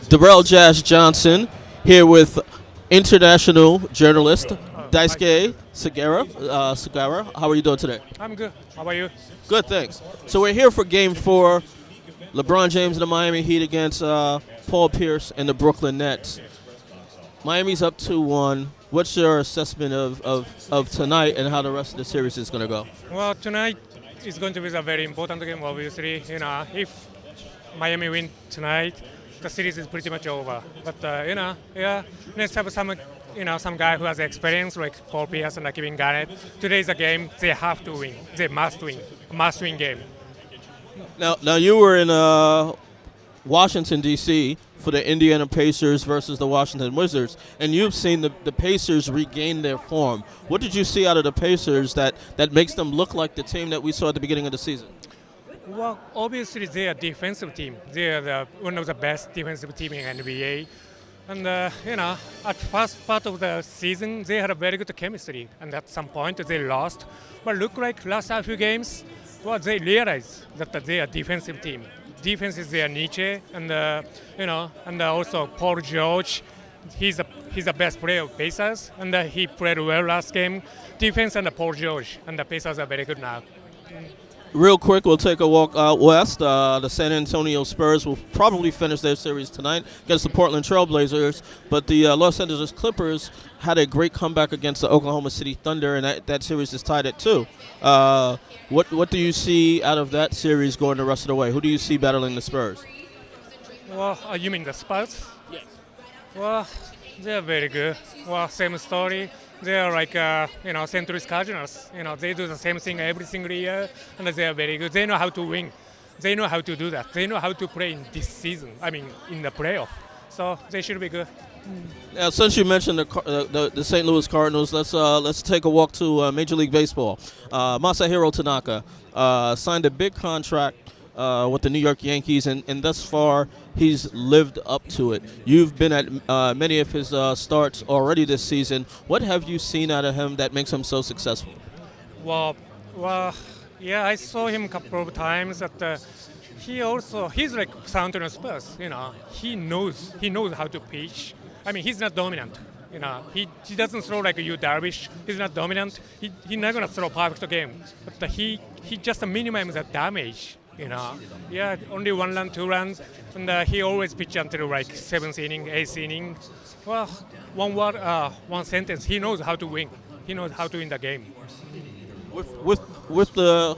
Darrell Jazz Johnson here with international journalist Daisuke Sugiura. How are you doing today? I'm good. How about you? Good, thanks. So we're here for Game 4. LeBron James and the Miami Heat against Paul Pierce and the Brooklyn Nets. Miami's up 2-1. What's your assessment of tonight and how the rest of the series is going to go? Well, tonight is going to be a very important game, obviously. If Miami win tonight, the series is pretty much over. But, let's have some guy who has experience like Paul Pierce and Kevin Garnett. Today's a game they have to win. They must win. A must-win game. Now you were in Washington, D.C. for the Indiana Pacers versus the Washington Wizards, and you've seen the Pacers regain their form. What did you see out of the Pacers that makes them look like the team that we saw at the beginning of the season? Well, obviously they are a defensive team. They are one of the best defensive team in NBA. And, at first part of the season, they had a very good chemistry. And at some point, they lost. But look like last few games, well, they realized that they are a defensive team. Defense is their niche. And, and also Paul George, he's the best player of Pacers. And he played well last game. Defense and Paul George. And the Pacers are very good now. Real quick, we'll take a walk out west. The San Antonio Spurs will probably finish their series tonight against the Portland Trail Blazers, but the Los Angeles Clippers had a great comeback against the Oklahoma City Thunder, and that series is tied at 2. What do you see out of that series going the rest of the way? Who do you see battling the Spurs? Well, you mean the Spurs? Yes. Well, they're very good. Well, same story. They are like, St. Louis Cardinals. They do the same thing every single year, and they are very good. They know how to win. They know how to do that. They know how to play in this season. I mean, in the playoff. So they should be good. Now, since you mentioned the St. Louis Cardinals, let's take a walk to Major League Baseball. Masahiro Tanaka signed a big contract with the New York Yankees, and thus far he's lived up to it. You've been at many of his starts already this season. What have you seen out of him that makes him so successful? Well, yeah, I saw him a couple of times. He's like San Antonio Spurs. He knows how to pitch. I mean, he's not dominant. He doesn't throw like you Darvish. He's not dominant. He's not gonna throw perfect game, but he just minimizes the damage. Yeah, only 1 run, 2 runs, and he always pitch until like 7th inning, 8th inning. Well, one word, one sentence. He knows how to win. He knows how to win the game. With the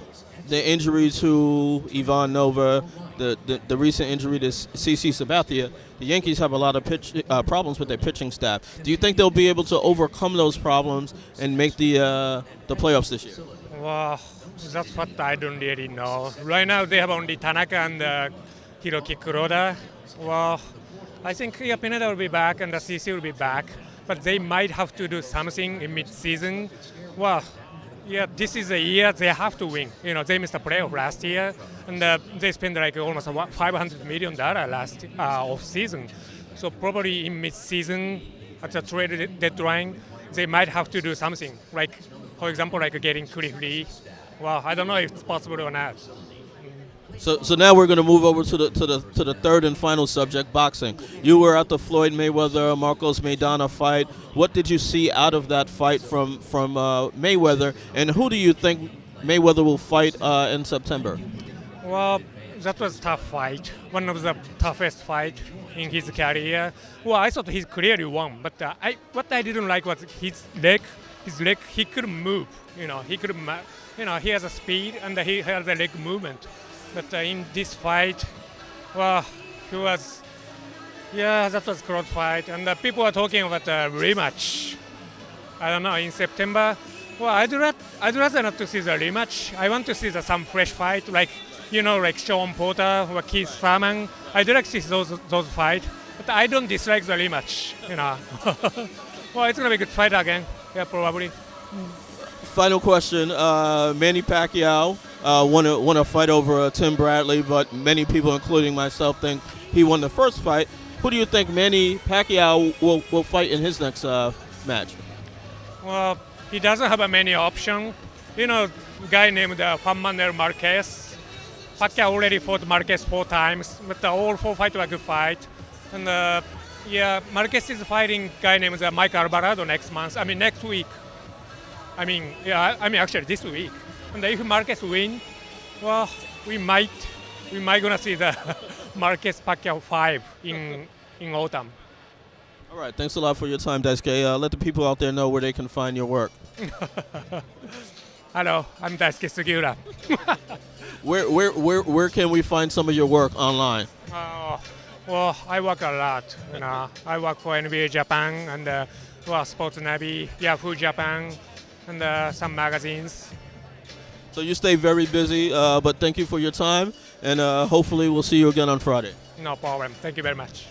injury to Ivan Nova, the recent injury to CC Sabathia, the Yankees have a lot of problems with their pitching staff. Do you think they'll be able to overcome those problems and make the playoffs this year? Well, that's what I don't really know. Right now they have only Tanaka and Hiroki Kuroda. Well, I think Pineda will be back and the CC will be back, but they might have to do something in mid-season. Well, yeah, this is a year they have to win. They missed the playoff last year, and they spent like almost $500 million last off-season. So probably in mid-season, at the trade deadline, they might have to do something. Like, for example, like getting Cliff Lee. Well, I don't know if it's possible or not. So now we're going to move over to the third and final subject, boxing. You were at the Floyd Mayweather Marcos Maidana fight. What did you see out of that fight from Mayweather, and who do you think Mayweather will fight in September? Well, that was a tough fight. One of the toughest fight in his career. Well, I thought he clearly won, but what I didn't like was his leg. His leg, he couldn't move. He couldn't. He has a speed and he has a leg movement. But in this fight, well, that was a close fight. And people are talking about a rematch. I don't know, in September. Well, I'd rather not to see the rematch. I want to see some fresh fight, like Sean Porter or Keith Thurman. I'd like to see those fights. But I don't dislike the rematch. Well, it's gonna be a good fight again. Yeah, probably. Final question: Manny Pacquiao won a fight over Tim Bradley, but many people, including myself, think he won the first fight. Who do you think Manny Pacquiao will fight in his next match? Well, he doesn't have many options. A guy named Juan Manuel Marquez. Pacquiao already fought Marquez 4 times, but all 4 fights were good fight. And yeah, Marquez is fighting a guy named Mike Alvarado next month. I mean next week. Actually this week. And if Marquez win, well, we might gonna see the Marquez Pacquiao 5 in autumn. All right, thanks a lot for your time, Daisuke. Let the people out there know where they can find your work. Hello, I'm Daisuke Sugiura. Where can we find some of your work online? Well, I work a lot. I work for NBA Japan and Sports Navi, Yahoo Japan, and some magazines. So you stay very busy, but thank you for your time, and hopefully we'll see you again on Friday. No problem. Thank you very much.